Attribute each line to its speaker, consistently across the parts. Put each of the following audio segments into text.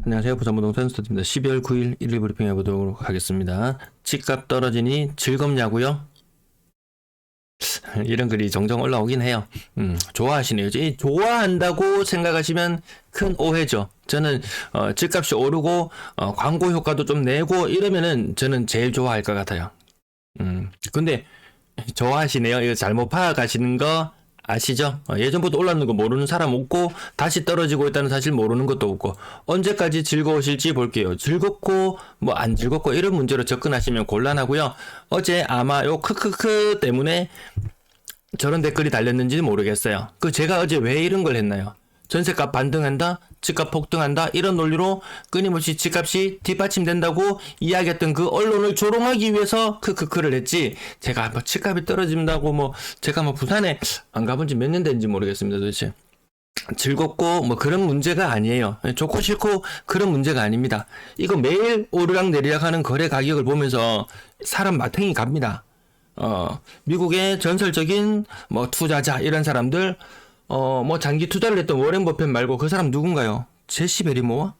Speaker 1: 안녕하세요. 부산부동산 스타트입니다. 12월 9일 1일 브리핑 해보도록 하겠습니다. 집값 떨어지니 즐겁냐고요? 이런 글이 종종 올라오긴 해요. 좋아하시네요. 이 좋아한다고 생각하시면 큰 오해죠. 저는 집값이 오르고 광고 효과도 좀 내고 이러면은 저는 제일 좋아할 것 같아요. 근데 좋아하시네요. 이거 잘못 파악하시는 거 아시죠? 예전부터 올랐는 거 모르는 사람 없고 다시 떨어지고 있다는 사실 모르는 것도 없고 언제까지 즐거우실지 볼게요. 즐겁고 뭐 안 즐겁고 이런 문제로 접근하시면 곤란하고요. 어제 아마 요 크크크 때문에 저런 댓글이 달렸는지 모르겠어요. 제가 어제 왜 이런 걸 했나요? 전세값 반등한다, 집값 폭등한다 이런 논리로 끊임없이 집값이 뒷받침된다고 이야기했던 그 언론을 조롱하기 위해서 크크크를 했지, 제가 뭐 집값이 떨어진다고 제가 부산에 안 가본 지 몇 년 된지 모르겠습니다. 도대체 즐겁고 뭐 그런 문제가 아니에요. 좋고 싫고 그런 문제가 아닙니다. 이거 매일 오르락 내리락 하는 거래 가격을 보면서 사람 마탱이 갑니다. 미국의 전설적인 투자자 이런 사람들, 장기 투자를 했던 워렌 버핏 말고 그 사람 누군가요? 제시 베리모어?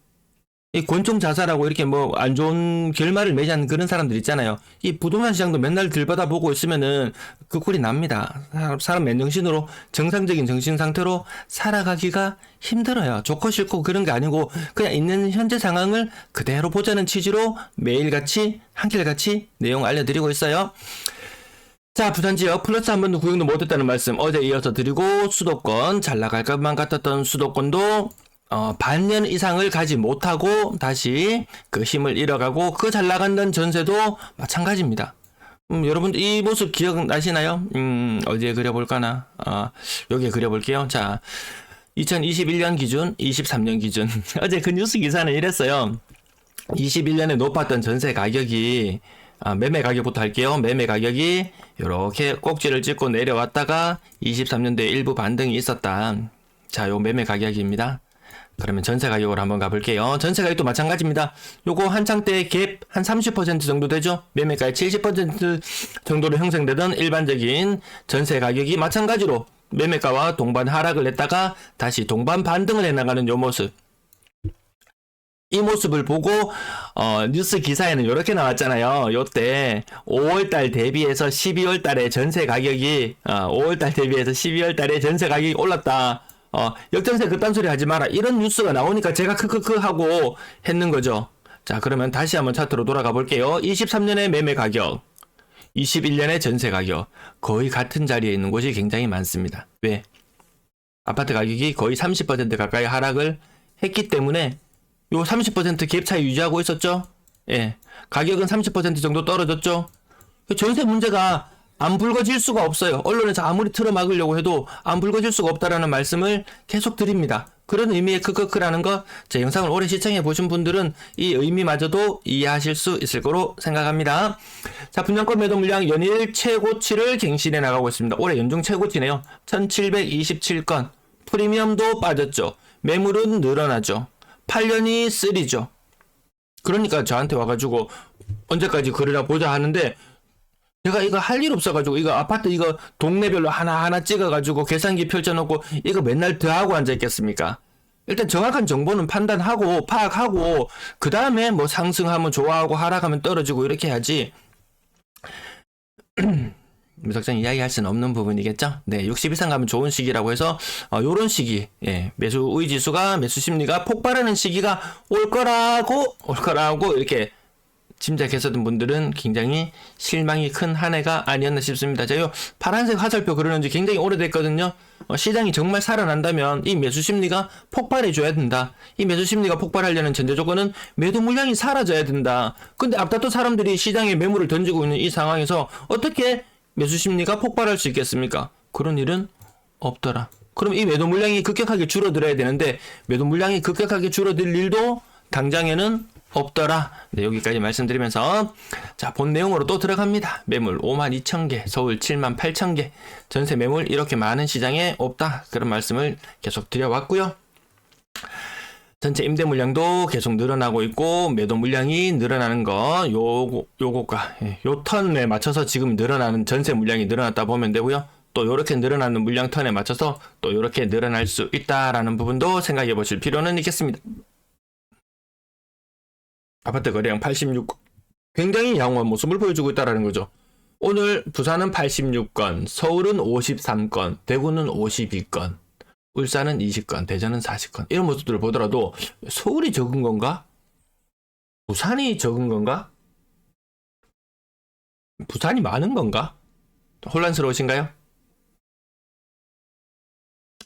Speaker 1: 이 권총 자살하고 이렇게 안 좋은 결말을 맺은 그런 사람들 있잖아요. 이 부동산 시장도 맨날 들여다보고 있으면은 그 꼴이 납니다. 사람 맨정신으로 정상적인 정신 상태로 살아가기가 힘들어요. 좋고 싫고 그런 게 아니고 그냥 있는 현재 상황을 그대로 보자는 취지로 매일같이 한결같이 내용 알려드리고 있어요. 자, 부산 지역 플러스 한 번도 구경도 못했다는 말씀 어제 이어서 드리고, 수도권 잘 나갈 것만 같았던 수도권도 반년 이상을 가지 못하고 다시 그 힘을 잃어가고, 그 잘 나간다는 전세도 마찬가지입니다. 여러분들 이 모습 기억나시나요? 어디에 그려볼까나? 여기에 그려볼게요. 자, 2021년 기준, 23년 기준. 어제 그 뉴스 기사는 이랬어요. 21년에 높았던 전세 가격이, 매매 가격부터 할게요. 매매 가격이 이렇게 꼭지를 찍고 내려왔다가 23년도에 일부 반등이 있었다. 자, 요 매매 가격입니다. 그러면 전세 가격으로 한번 가볼게요. 전세 가격도 마찬가지입니다. 요거 한창 때 갭 한 30% 정도 되죠? 매매가의 70% 정도로 형성되던 일반적인 전세 가격이 마찬가지로 매매가와 동반 하락을 했다가 다시 동반 반등을 해나가는 요 모습. 이 모습을 보고 뉴스 기사에는 이렇게 나왔잖아요. 요때 5월달 대비해서 12월달에 전세 가격이 5월달 대비해서 12월달에 전세 가격이 올랐다. 역전세 그딴 소리 하지 마라. 이런 뉴스가 나오니까 제가 크크크 하고 했는 거죠. 자, 그러면 다시 한번 차트로 돌아가 볼게요. 23년의 매매 가격, 21년의 전세 가격 거의 같은 자리에 있는 곳이 굉장히 많습니다. 왜? 아파트 가격이 거의 30% 가까이 하락을 했기 때문에 요 30% 갭 차이 유지하고 있었죠? 예. 가격은 30% 정도 떨어졌죠? 전세 문제가 안 불거질 수가 없어요. 언론에서 아무리 틀어막으려고 해도 안 불거질 수가 없다라는 말씀을 계속 드립니다. 그런 의미의 크크크라는 것, 제 영상을 오래 시청해 보신 분들은 이 의미마저도 이해하실 수 있을 거로 생각합니다. 자, 분양권 매도 물량 연일 최고치를 갱신해 나가고 있습니다. 올해 연중 최고치네요. 1727건. 프리미엄도 빠졌죠. 매물은 늘어나죠. 8년이 쓰리죠. 그러니까 저한테 와가지고 언제까지 그러나 보자 하는데, 제가 이거 할 일 없어가지고 이거 아파트 이거 동네별로 하나하나 찍어가지고 계산기 펼쳐놓고 이거 맨날 더하고 앉아있겠습니까? 일단 정확한 정보는 판단하고 파악하고 그 다음에 상승하면 좋아하고 하락하면 떨어지고 이렇게 해야지. 무작정 이야기할 수는 없는 부분이겠죠. 네, 60 이상 가면 좋은 시기라고 해서 요런 시기, 예, 매수 의지수가, 매수 심리가 폭발하는 시기가 올 거라고 이렇게 짐작했었던 분들은 굉장히 실망이 큰 한 해가 아니었나 싶습니다. 제가 파란색 화살표 그려놓은 지 굉장히 오래됐거든요. 시장이 정말 살아난다면 이 매수 심리가 폭발해 줘야 된다. 이 매수 심리가 폭발하려는 전제 조건은 매도 물량이 사라져야 된다. 근데 앞다퉈 사람들이 시장에 매물을 던지고 있는 이 상황에서 어떻게 매수 심리가 폭발할 수 있겠습니까? 그런 일은 없더라. 그럼 이 매도 물량이 급격하게 줄어들어야 되는데 매도 물량이 급격하게 줄어들 일도 당장에는 없더라. 네, 여기까지 말씀드리면서 자, 본 내용으로 또 들어갑니다. 매물 52,000개, 서울 78,000개, 전세 매물 이렇게 많은 시장에 없다. 그런 말씀을 계속 드려왔고요. 전체 임대 물량도 계속 늘어나고 있고 매도 물량이 늘어나는 거 요거가 요 턴에 맞춰서 지금 늘어나는 전세 물량이 늘어났다 보면 되고요. 또 이렇게 늘어나는 물량 턴에 맞춰서 또 이렇게 늘어날 수 있다라는 부분도 생각해 보실 필요는 있겠습니다. 아파트 거래량 86건. 굉장히 양호한 모습을 보여주고 있다는 거죠. 오늘 부산은 86건, 서울은 53건, 대구는 52건, 울산은 20건, 대전은 40건. 이런 모습들을 보더라도 서울이 적은 건가? 부산이 적은 건가? 부산이 많은 건가? 혼란스러우신가요?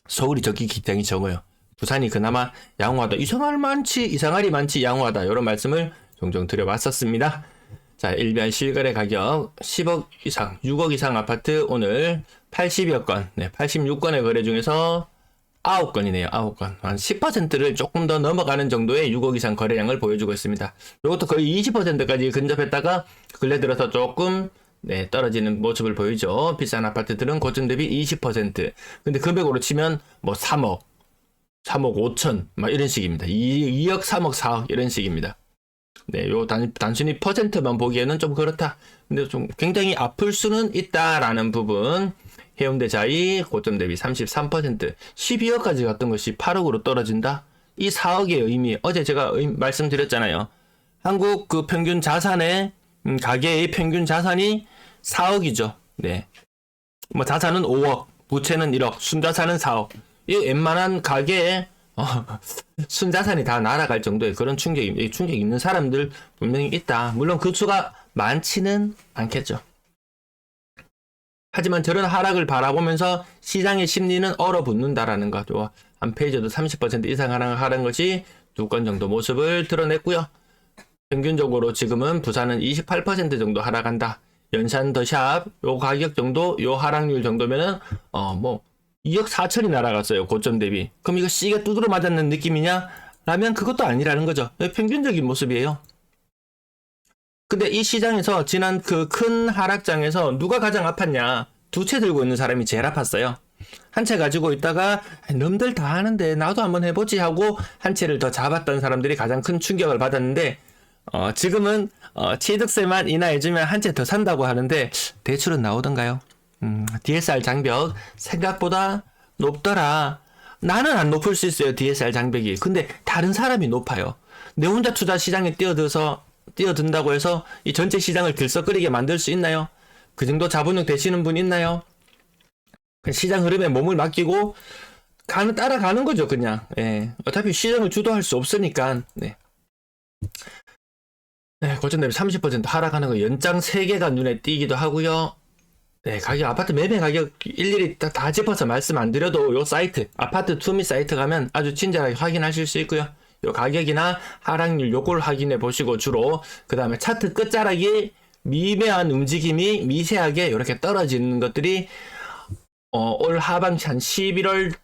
Speaker 1: 서울이 굉장히 적어요. 부산이 그나마 양호하다. 이상할이 많지 양호하다. 이런 말씀을 종종 드려봤었습니다. 자, 일별 실거래 가격 10억 이상, 6억 이상 아파트 오늘 80여 건, 86건의 거래 중에서 9건이네요. 9건. 한 10%를 조금 더 넘어가는 정도의 6억 이상 거래량을 보여주고 있습니다. 이것도 거의 20%까지 근접했다가 근래 들어서 조금 떨어지는 모습을 보이죠. 비싼 아파트들은 고점 대비 20%. 근데 금액으로 치면 뭐 3억 5천 막 이런 식입니다. 2억, 3억, 4억 이런 식입니다. 요 단순히 퍼센트만 보기에는 좀 그렇다. 근데 좀 굉장히 아플 수는 있다라는 부분. 해운대 자이 고점 대비 33%, 12억까지 갔던 것이 8억으로 떨어진다. 이 4억의 의미, 어제 제가 말씀드렸잖아요. 한국 그 평균 자산의 가계의 평균 자산이 4억이죠. 네. 뭐 자산은 5억, 부채는 1억, 순자산은 4억. 이 웬만한 가계에 순자산이 다 날아갈 정도의 그런 충격 있는 사람들 분명히 있다. 물론 그 수가 많지는 않겠죠. 하지만 저런 하락을 바라보면서 시장의 심리는 얼어붙는다라는 거죠. 한 페이지도 30% 이상 하락한 것이 2건 정도 모습을 드러냈고요. 평균적으로 지금은 부산은 28% 정도 하락한다. 연산 더샵 요 가격 정도, 요 하락률 정도면은 뭐 2억 4천이 날아갔어요. 고점 대비. 그럼 이거 C가 두드러 맞았는 느낌이냐? 라면 그것도 아니라는 거죠. 평균적인 모습이에요. 근데 이 시장에서 지난 그 큰 하락장에서 누가 가장 아팠냐? 두 채 들고 있는 사람이 제일 아팠어요. 한 채 가지고 있다가 남들 다 하는데 나도 한번 해보지 하고 한 채를 더 잡았던 사람들이 가장 큰 충격을 받았는데 지금은 취득세만 인하해주면 한 채 더 산다고 하는데 대출은 나오던가요? DSR 장벽 생각보다 높더라. 나는 안 높을 수 있어요. DSR 장벽이. 근데 다른 사람이 높아요. 내 혼자 투자 시장에 뛰어든다고 해서 이 전체 시장을 들썩거리게 만들 수 있나요? 그 정도 자본력 되시는 분 있나요? 시장 흐름에 몸을 맡기고 따라가는 거죠, 그냥. 예. 어차피 시장을 주도할 수 없으니까. 네. 고점 대비 30% 하락하는 거 연장 3개가 눈에 띄기도 하고요. 네, 아파트 매매 가격 일일이 다 짚어서 말씀 안 드려도 요 사이트, 아파트 투미 사이트 가면 아주 친절하게 확인하실 수 있고요. 요 가격이나 하락률 요걸 확인해 보시고 주로 그 다음에 차트 끝자락이 미묘한 움직임이 미세하게 이렇게 떨어지는 것들이 올 하반기 한 11월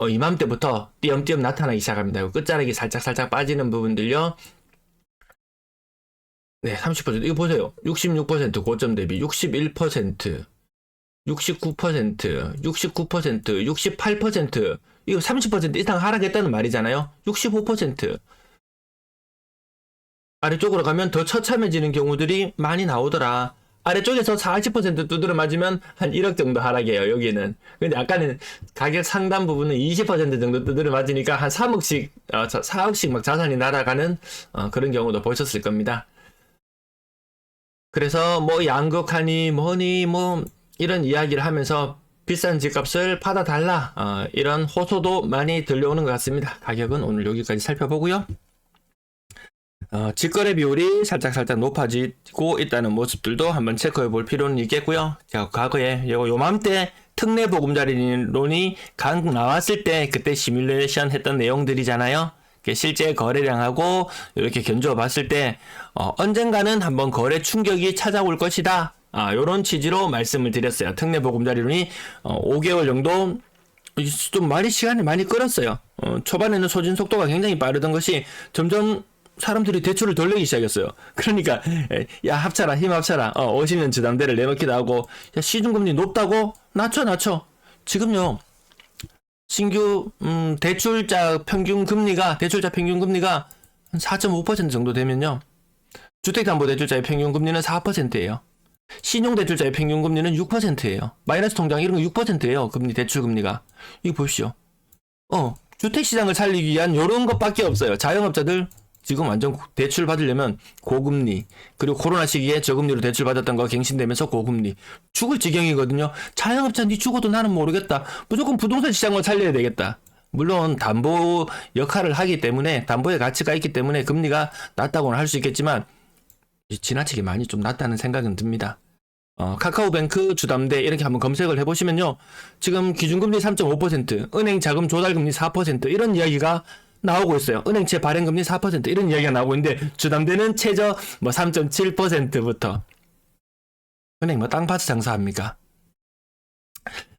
Speaker 1: 이맘때부터 띄엄띄엄 나타나기 시작합니다. 요 끝자락이 살짝 빠지는 부분들요. 네, 30% 이거 보세요. 66% 고점 대비 61%, 69%, 68%, 이거 30% 이상 하락했다는 말이잖아요. 65%. 아래쪽으로 가면 더 처참해지는 경우들이 많이 나오더라. 아래쪽에서 40% 두드려 맞으면 한 1억 정도 하락해요, 여기는. 근데 아까는 가격 상단 부분은 20% 정도 두드려 맞으니까 한 3억씩, 4억씩 막 자산이 날아가는 그런 경우도 보셨을 겁니다. 그래서 뭐 양극하니 뭐니 뭐 이런 이야기를 하면서 비싼 집값을 받아달라 이런 호소도 많이 들려오는 것 같습니다. 가격은 오늘 여기까지 살펴보고요. 직거래 비율이 살짝 높아지고 있다는 모습들도 한번 체크해 볼 필요는 있겠고요. 제가 과거에 요맘때 특례보금자리론이 나왔을 때 그때 시뮬레이션 했던 내용들이잖아요. 실제 거래량하고 이렇게 견주어 봤을 때 언젠가는 한번 거래 충격이 찾아올 것이다. 요런 취지로 말씀을 드렸어요. 특례보금자리론이 5개월 정도 좀 시간이 많이 끌었어요. 초반에는 소진 속도가 굉장히 빠르던 것이 점점 사람들이 대출을 덜 내기 시작했어요. 그러니까 야 합쳐라 힘 합쳐라 50년 주담대를 내놓기도 하고 야 시중금리 높다고 낮춰 지금요 신규 대출자 평균 금리가 한 4.5% 정도 되면요 주택담보대출자의 평균 금리는 4%예요. 신용대출자의 평균 금리는 6%예요. 마이너스 통장 이런 거 6%예요. 대출 금리가. 이거 보십시오. 주택시장을 살리기 위한 요런 것밖에 없어요. 자영업자들 지금 완전 대출 받으려면 고금리, 그리고 코로나 시기에 저금리로 대출 받았던 거 갱신되면서 고금리. 죽을 지경이거든요. 자영업자 니 죽어도 나는 모르겠다. 무조건 부동산 시장을 살려야 되겠다. 물론 담보 역할을 하기 때문에, 담보의 가치가 있기 때문에 금리가 낮다고는 할 수 있겠지만 지나치게 많이 좀 낮다는 생각은 듭니다. 카카오뱅크 주담대 이렇게 한번 검색을 해보시면요, 지금 기준금리 3.5%, 은행 자금 조달금리 4% 이런 이야기가 나오고 있어요. 은행채 발행금리 4% 이런 이야기가 나오고 있는데, 주담대는 최저 3.7%부터. 은행 땅 파서 장사합니까?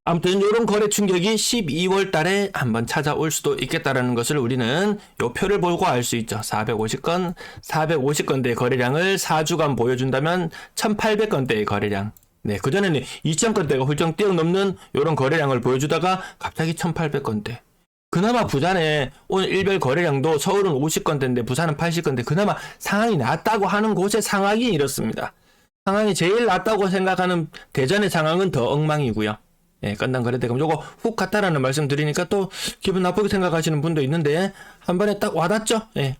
Speaker 1: 아무튼 이런 거래 충격이 12월 달에 한번 찾아올 수도 있겠다라는 것을 우리는 요 표를 보고 알 수 있죠. 450건대의 거래량을 4주간 보여준다면 1800건대의 거래량. 네, 그전에는 2000건대가 훌쩍 뛰어넘는 이런 거래량을 보여주다가 갑자기 1800건대. 그나마 부산에 오늘 일별 거래량도 서울은 50건대인데 부산은 80건대. 그나마 상황이 낫다고 하는 곳의 상황이 이렇습니다. 상황이 제일 낫다고 생각하는 대전의 상황은 더 엉망이고요. 예, 건당 거래대금 요거 훅 갔다라는 말씀 드리니까 또 기분 나쁘게 생각하시는 분도 있는데, 한 번에 딱 와닿죠? 예.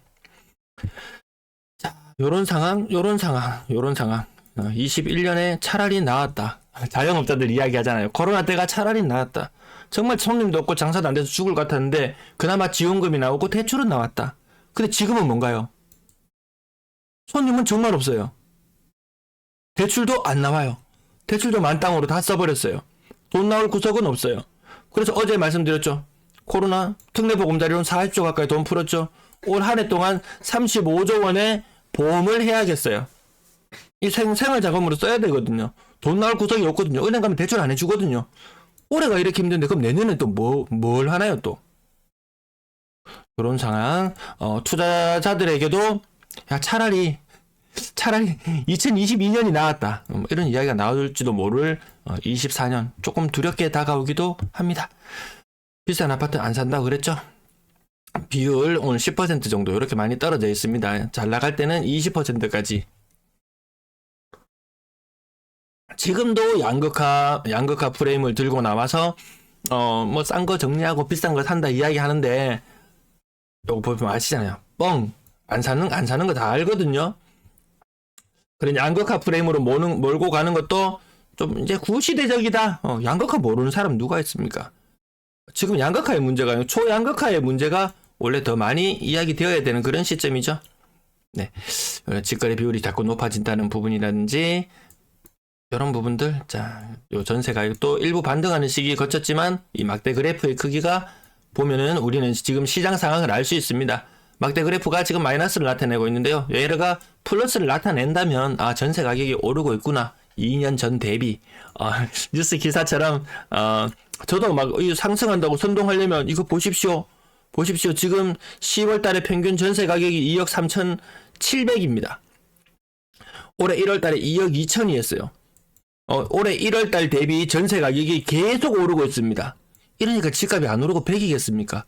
Speaker 1: 자, 요런 상황. 21년에 차라리 나았다. 자영업자들 이야기 하잖아요. 코로나 때가 차라리 나았다. 정말 손님도 없고 장사도 안 돼서 죽을 것 같았는데, 그나마 지원금이 나오고 대출은 나왔다. 근데 지금은 뭔가요? 손님은 정말 없어요. 대출도 안 나와요. 대출도 만땅으로 다 써버렸어요. 돈 나올 구석은 없어요. 그래서 어제 말씀드렸죠. 코로나 특례보금자리론 40조 가까이 돈 풀었죠. 올 한 해 동안 35조 원의 보험을 해야겠어요. 이 생활자금으로 써야 되거든요. 돈 나올 구석이 없거든요. 은행 가면 대출 안 해주거든요. 올해가 이렇게 힘든데 그럼 내년에 또 뭘 하나요 또? 그런 상황. 투자자들에게도 야 차라리 2022년이 나왔다, 이런 이야기가 나올지도 모를 24년 조금 두렵게 다가오기도 합니다. 비싼 아파트 안 산다고 그랬죠? 비율 오늘 10% 정도 이렇게 많이 떨어져 있습니다. 잘 나갈 때는 20%까지. 지금도 양극화 프레임을 들고 나와서 뭐 싼 거 정리하고 비싼 거 산다 이야기 하는데, 요거 보면 아시잖아요. 뻥! 안 사는 거 다 알거든요. 그런 양극화 프레임으로 몰고 가는 것도 좀 이제 구시대적이다. 양극화 모르는 사람 누가 있습니까? 지금 양극화의 문제가 아니고 초양극화의 문제가 원래 더 많이 이야기되어야 되는 그런 시점이죠. 네, 직거래 비율이 자꾸 높아진다는 부분이라든지 이런 부분들. 자, 요 전세 가격도 일부 반등하는 시기 거쳤지만 이 막대 그래프의 크기가 보면은 우리는 지금 시장 상황을 알 수 있습니다. 막대 그래프가 지금 마이너스를 나타내고 있는데요. 얘가 플러스를 나타낸다면 전세 가격이 오르고 있구나. 2년 전 대비. 뉴스 기사처럼 저도 막 상승한다고 선동하려면 이거 보십시오. 지금 10월 달에 평균 전세 가격이 2억 3,700입니다. 올해 1월 달에 2억 2천이었어요. 올해 1월 달 대비 전세 가격이 계속 오르고 있습니다. 이러니까 집값이 안 오르고 100이겠습니까?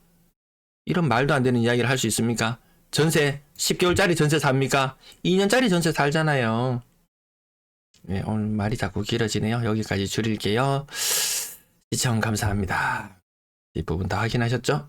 Speaker 1: 이런 말도 안 되는 이야기를 할 수 있습니까? 전세 10개월짜리 전세 삽니까? 2년짜리 전세 살잖아요. 네, 오늘 말이 자꾸 길어지네요. 여기까지 줄일게요. 시청 감사합니다. 이 부분 다 확인하셨죠?